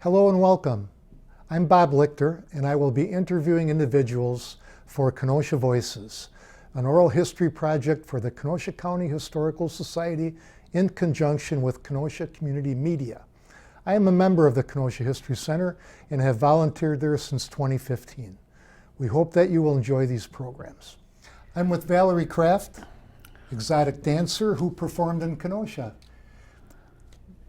Hello and welcome. I'm Bob Lichter, and I will be interviewing individuals for Kenosha Voices, an oral history project for the Kenosha County Historical Society in conjunction with Kenosha Community Media. I am a member of the Kenosha History Center and have volunteered there since 2015. We hope that you will enjoy these programs. I'm with Valerie Kraft, exotic dancer who performed in Kenosha.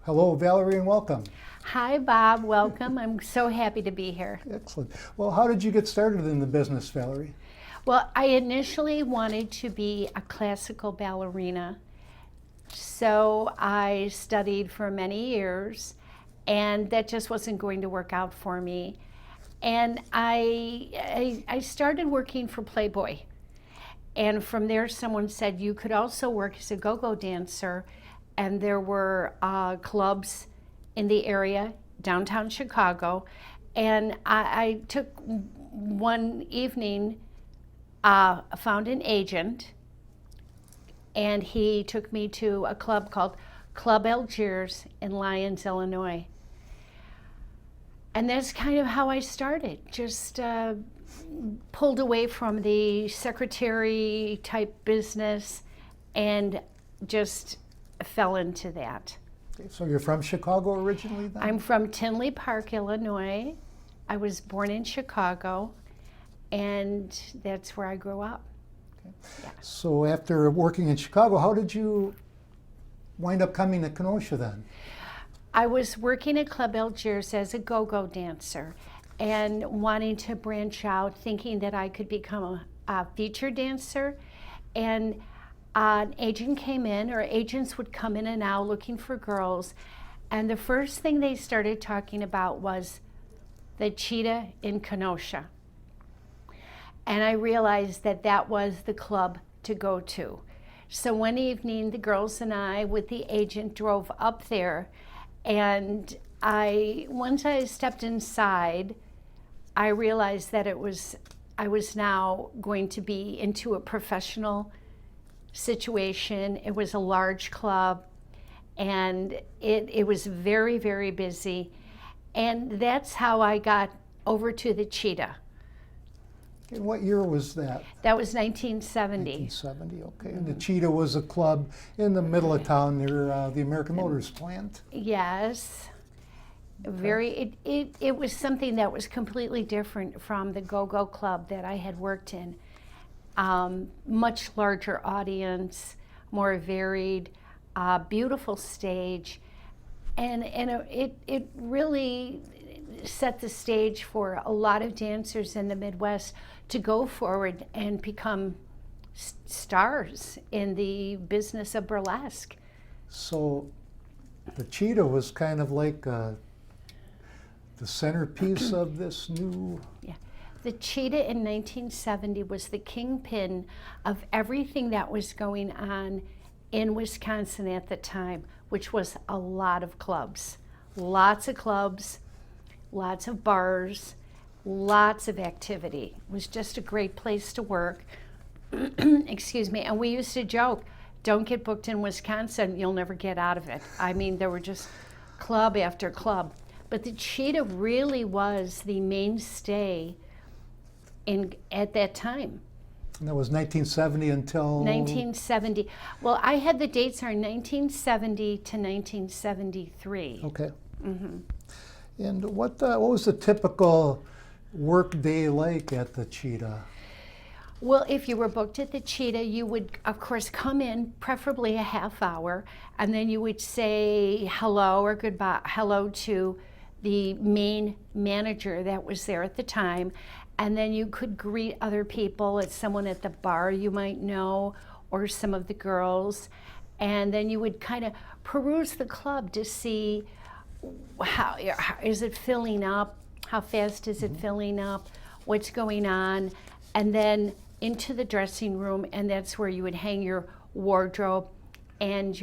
Hello, Valerie, and welcome. Hi, Bob. Welcome. I'm so happy to be here. Excellent. Well, how did you get started in the business, Valerie? Well, I initially wanted to be a classical ballerina, so I studied for many years, and that just wasn't going to work out for me. And I started working for Playboy, and from there someone said you could also work as a go-go dancer, and there were clubs in the area, downtown Chicago, and I took one evening, found an agent, and he took me to a club called Club Algiers in Lyons, Illinois. And that's kind of how I started, just pulled away from the secretary type business and just fell into that. So you're from Chicago originally then? I'm from Tinley Park, Illinois. I was born in Chicago, and that's where I grew up. Okay. Yeah. So after working in Chicago, how did you wind up coming to Kenosha then? I was working at Club Algiers as a go-go dancer and wanting to branch out, thinking that I could become a feature dancer. And an agent came in, or agents would come in and out looking for girls, and the first thing they started talking about was the Cheetah in Kenosha. And I realized that that was the club to go to. So one evening, the girls and I, with the agent, drove up there, and once I stepped inside, I realized that I was now going to be into a professional situation. It was a large club, and it was very, very busy. And that's how I got over to the Cheetah. And what year was that? That was 1970. 1970, okay. And the Cheetah was a club in the middle of town near the American Motors plant? Yes. Okay. It was something that was completely different from the go-go club that I had worked in. Much larger audience, more varied, beautiful stage, and it really set the stage for a lot of dancers in the Midwest to go forward and become stars in the business of burlesque. So the Cheetah was kind of like the centerpiece of this new... Yeah. The Cheetah in 1970 was the kingpin of everything that was going on in Wisconsin at the time, which was a lot of clubs. Lots of clubs, lots of bars, lots of activity. It was just a great place to work. Excuse me. And we used to joke, don't get booked in Wisconsin, you'll never get out of it. I mean, there were just club after club. But the Cheetah really was the mainstay at that time. And that was 1970 until? 1970. Well, I had the dates are 1970 to 1973. Okay. Mm-hmm. And what was the typical work day like at the Cheetah? Well, if you were booked at the Cheetah, you would, of course, come in, preferably a half hour, and then you would say hello or goodbye, hello to the main manager that was there at the time. And then you could greet other people. It's someone at the bar you might know, or some of the girls. And then you would kind of peruse the club to see how is it filling up, how fast is it filling up, what's going on, and then into the dressing room, and that's where you would hang your wardrobe and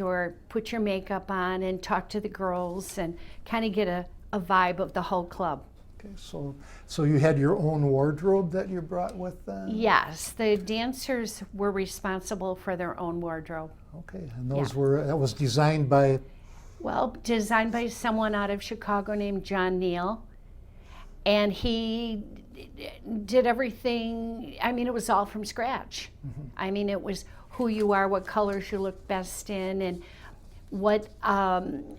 put your makeup on and talk to the girls and kind of get a vibe of the whole club. Okay, so you had your own wardrobe that you brought with them? Yes, the dancers were responsible for their own wardrobe. Okay, and that was designed by Well, designed by someone out of Chicago named John Neal. And he did everything, I mean, it was all from scratch. I mean, it was who you are, what colors you look best in, and what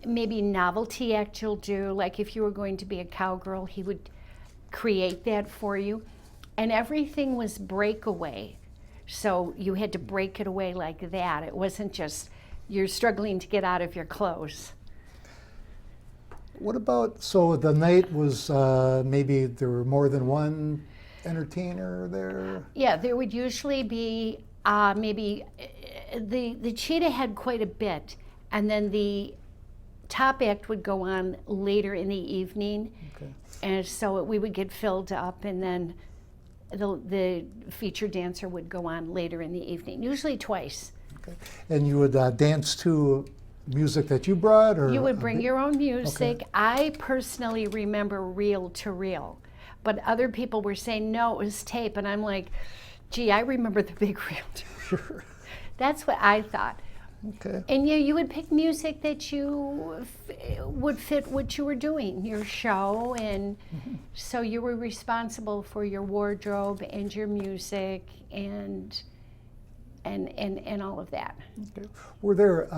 maybe novelty act you'll do. Like if you were going to be a cowgirl, he would create that for you. And everything was breakaway. So you had to break it away like that. It wasn't just you're struggling to get out of your clothes. What about, so the night was maybe there were more than one entertainer there? Yeah, there would usually be maybe, the Cheetah had quite a bit, and then the top act would go on later in the evening. Okay. And so we would get filled up, and then the featured dancer would go on later in the evening, usually twice. Okay. And you would dance to music that you brought? Or You would bring your own music. Okay. I personally remember reel to reel, but other people were saying, no, it was tape. And I'm like, gee, I remember the big reel to reel. Sure. That's what I thought. Okay. And you would pick music that you would fit what you were doing, your show, and so you were responsible for your wardrobe and your music and all of that. Okay. Were there,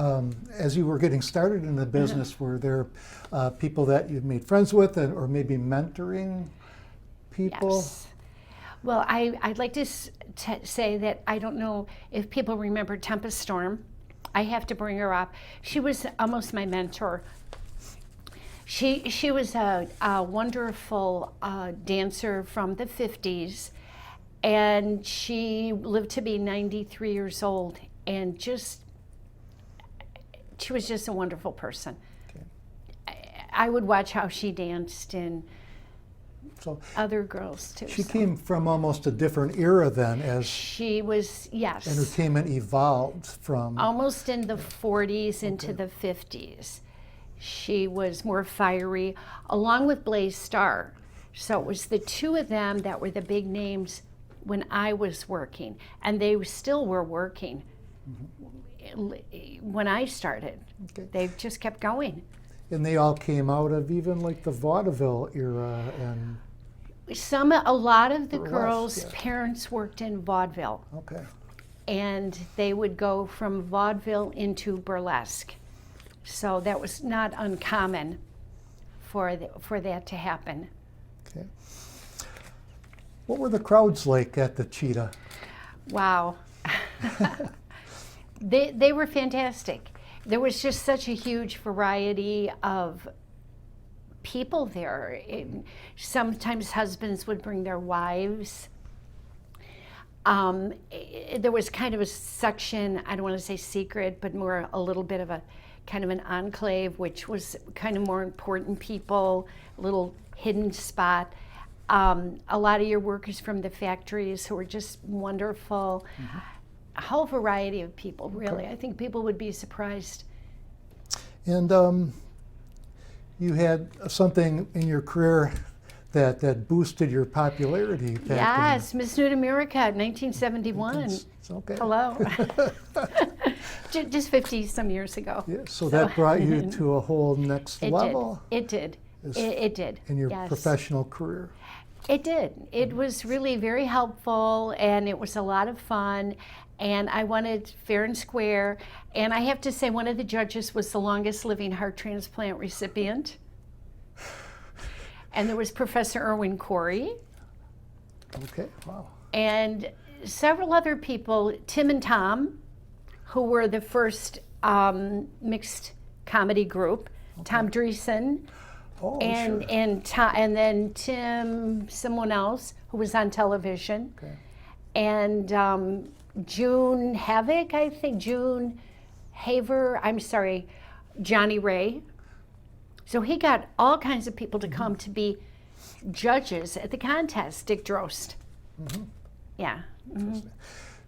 as you were getting started in the business, were there people that you'd made friends with, or maybe mentoring people? Yes. Well, I'd like to say that I don't know if people remember Tempest Storm. I have to bring her up. She was almost my mentor. She was a wonderful dancer from the 50s, and she lived to be 93 years old, and she was just a wonderful person. Okay. I would watch how she danced, and So other girls too. she so. came from almost a different era then, as She was, yes. entertainment evolved from. Almost in the 40s into the 50s. She was more fiery, along with Blaze Starr. So it was the two of them that were the big names when I was working, and they still were working when I started. Okay. They just kept going. And they all came out of even like the vaudeville era, and A lot of the Burlesque, girls' yeah. parents worked in vaudeville, okay. and they would go from vaudeville into burlesque. So that was not uncommon for that to happen. Okay. What were the crowds like at the Cheetah? Wow. They were fantastic. There was just such a huge variety of people there. Sometimes husbands would bring their wives. There was kind of a section, I don't want to say secret, but more a little bit of a kind of an enclave, which was kind of more important people, a little hidden spot. A lot of your workers from the factories who were just wonderful. A whole variety of people, really. Okay. I think people would be surprised. And you had something in your career that boosted your popularity back Yes, Miss Nude America, 1971. It's okay. Hello. Just 50 some years ago. Yeah, so that brought you to a whole next It level did. It did. It did. in your Yes. professional career. It did. It was really very helpful, and it was a lot of fun, and I wanted fair and square. And I have to say, one of the judges was the longest living heart transplant recipient. And there was Professor Irwin Corey, Okay, wow. and several other people, Tim and Tom, who were the first mixed comedy group, Tom Dreesen, Oh, and sure. and then Tim, someone else who was on television, Okay. and June Havoc, I think, June Haver, I'm sorry, Johnny Ray. So he got all kinds of people to come to be judges at the contest. Dick Drost. Yeah.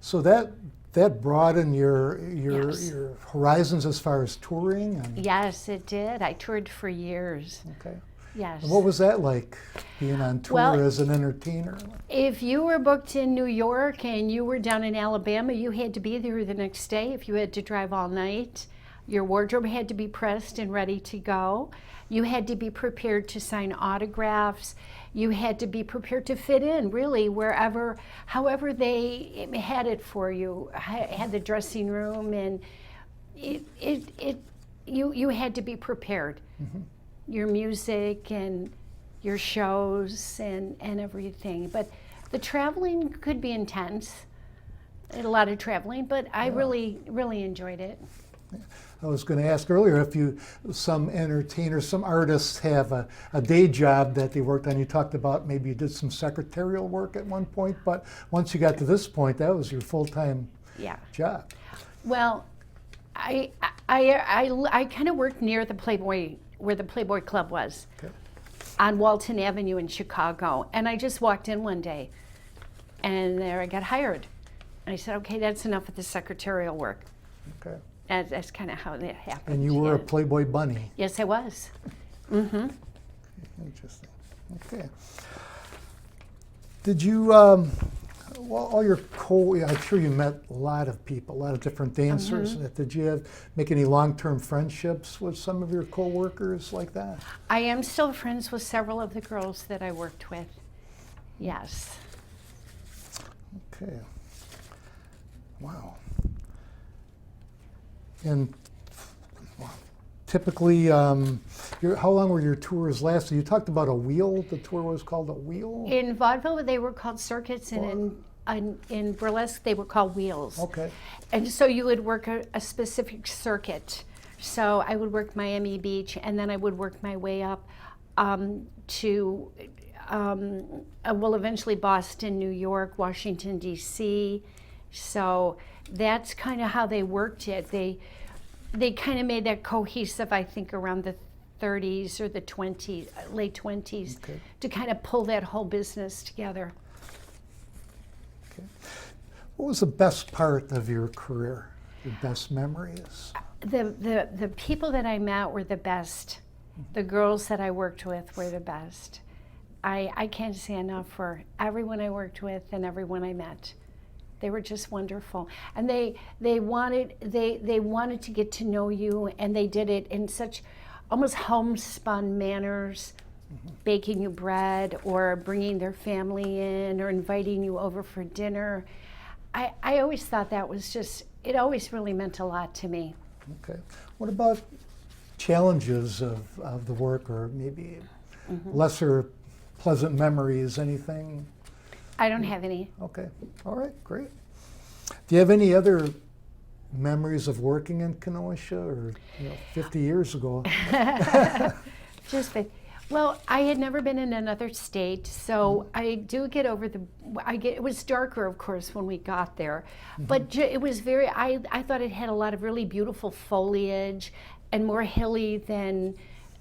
So that broadened your Yes. your horizons as far as touring. And, Yes, it did. I toured for years. okay. Yes. And what was that like, being on tour Well, as an entertainer? If you were booked in New York and you were down in Alabama, you had to be there the next day. If you had to drive all night, Your wardrobe had to be pressed and ready to go. You had to be prepared to sign autographs. You had to be prepared to fit in, really, wherever, however they had it for you, had the dressing room, and you had to be prepared. Mm-hmm. Your music and your shows and everything. But the traveling could be intense, a lot of traveling, but I really enjoyed it. I was going to ask earlier if some entertainers, some artists have a day job that they worked on. You talked about maybe you did some secretarial work at one point, but once you got to this point, that was your full-time job. Well, I kind of worked near the Playboy, where the Playboy Club was, on Walton Avenue in Chicago. And I just walked in one day, and there I got hired. And I said, okay, that's enough of the secretarial work. Okay. That's kind of how that happened. And you were a Playboy bunny. Yes, I was. Mm-hmm. Interesting. Okay. Did you, well, all your I'm sure you met a lot of people, a lot of different dancers. Mm-hmm. Did you make any long-term friendships with some of your co-workers like that? I am still friends with several of the girls that I worked with. Yes. Okay. Wow. And typically, how long were your tours lasting? You talked about a wheel. The tour was called a wheel? In vaudeville, they were called circuits, and in burlesque, they were called wheels. Okay. And so you would work a specific circuit. So I would work Miami Beach, and then I would work my way up to, well, eventually Boston, New York, Washington, D.C. So that's kind of how they worked it. They kind of made that cohesive, I think, around the 30s or the 20s, late 20s, to kind of pull that whole business together. Okay. What was the best part of your career? Your best memories? The people that I met were the best. The girls that I worked with were the best. I can't say enough for everyone I worked with and everyone I met. They were just wonderful, and they wanted to get to know you, and they did it in such almost homespun manners, baking you bread or bringing their family in or inviting you over for dinner. I always thought that was just, it always really meant a lot to me. Okay. What about challenges of the work, or maybe lesser pleasant memories? Anything? I don't have any. Okay. All right. Great. Do you have any other memories of working in Kenosha, or 50 years ago? Well, I had never been in another state, so I do get over it was darker, of course, when we got there, but it was I thought it had a lot of really beautiful foliage and more hilly than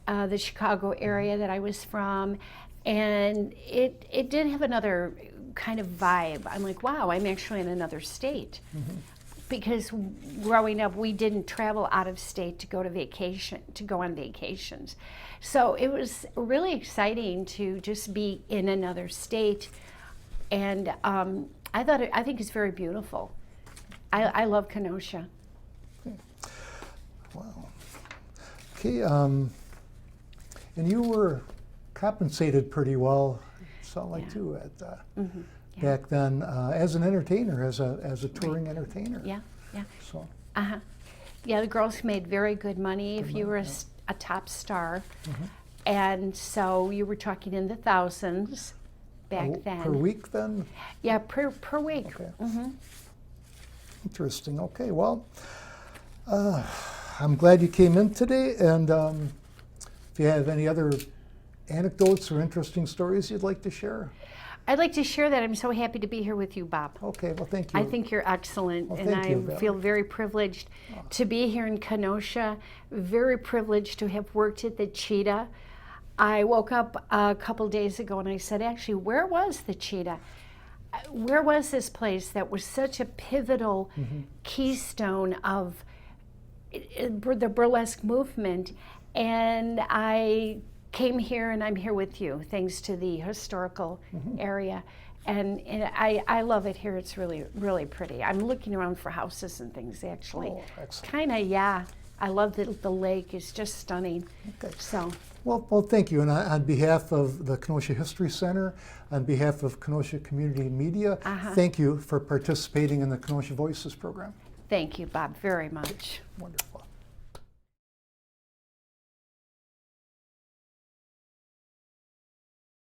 the Chicago area that I was from, and it did have another kind of vibe. I'm like, wow, I'm actually in another state. Because growing up, we didn't travel out of state to go on vacations. So it was really exciting to just be in another state. And I think it's very beautiful. I love Kenosha. Wow. Okay, and you were compensated pretty well, sound like too, at back then, as an entertainer, as a touring entertainer. Yeah. So. Yeah, the girls made very good money if you were a top star, and so you were talking in the thousands back then. Per week then? Yeah, per week. Okay. Interesting. Okay, well, I'm glad you came in today, and if you have any other anecdotes or interesting stories you'd like to share. I'd like to share that. I'm so happy to be here with you, Bob. Okay, well, thank you. I think you're excellent, well, and I feel very privileged to be here in Kenosha, very privileged to have worked at the Cheetah. I woke up a couple days ago and I said, actually, where was the Cheetah? Where was this place that was such a pivotal keystone of the burlesque movement? And I came here, and I'm here with you, thanks to the historical area. And I love it here. It's really, really pretty. I'm looking around for houses and things, actually. Oh, excellent. Kind of, I love that the lake is just stunning. Okay. So, Well, thank you. And on behalf of the Kenosha History Center, on behalf of Kenosha Community Media, thank you for participating in the Kenosha Voices program. thank you, Bob, very much. Wonderful.